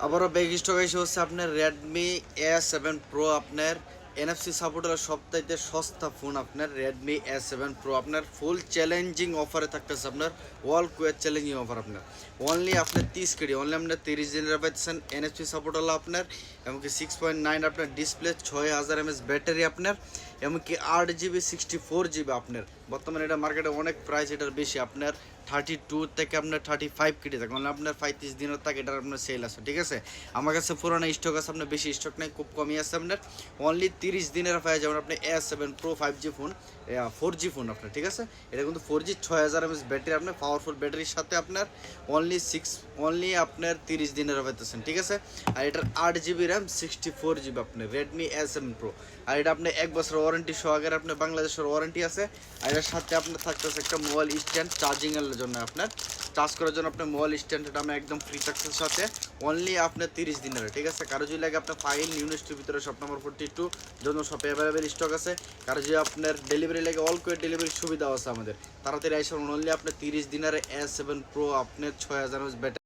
আবারও back stock এসে হচ্ছে আপনার রেডমি A7 প্রো আপনার এনএফসি সাপোর্টের সবচাইতে সস্তা ফোন আপনার রেডমি A7 প্রো আপনার ফুল চ্যালেঞ্জিং অফারে থাকতেছে আপনার ওয়াল কুয়েত চ্যালেঞ্জিং অফার আপনার অনলি আপনার 30 কেডি অনলি আপনার 30 দিনের পাচ্ছেন এনএফসি সাপোর্ট হলো আপনার এমনকি 6.9 আপনার ডিসপ্লে 6000 mAh ব্যাটারি আপনার এমনকি 8 GB 64 GB আপনার বর্তমানে এটা মার্কেটে অনেক প্রাইস এটার বেশি আপনার 32 থেকে আপনার 35 কেডি থাকে মানে আপনার 35 দিনের থাকে এটার আপনার সেল আছে ঠিক আছে। আমার কাছে পুরোনো স্টক আছে আপনার বেশি স্টক নেই খুব কমই আছে আপনার অনলি 30 দিনের পাওয়া যাবেন আপনি A7 pro 5G phone 4G phone আপনার ঠিক আছে। এটা কিন্তু 4G 6000 mAh ব্যাটারি আপনার পাওয়ারফুল ব্যাটারির সাথে আপনার অনলি আপনার 30 দিনের পাইতেছেন ঠিক আছে। আর এটার 8 GB র্যাম 64 GB আপনার রেডমি A7 প্রো আর এটা আপনার 1 বছর ওয়ারেন্টি সহকারে আপনার বাংলাদেশের ওয়ারেন্টি আছে। আর এটার সাথে আপনার থাকতেছে একটা মোবাইল স্ট্যান্ড চার্জিংয়ের জন্য আপনার চার্জ করার জন্য আপনার মোবাইল স্ট্যান্ড এটা আমি একদম ফ্রি থাকছে সাথে অনলি আপনার 30 দিনের ঠিক আছে। কারো যদি লাগে আপনার ফাইল ইউনিভার্সিটির ভিতরে শপ নম্বর 42 জন্য শপে অ্যাভেলেবেল স্টক আছে। কারো যদি আপনার ডেলিভারি লাগে অল কুয়েট ডেলিভারির সুবিধা আছে আমাদের তাড়াতাড়ি আইসা অনলি আপনার 30 দিনের A7 প্রো আপনার 6000 mAh ব্যাটারি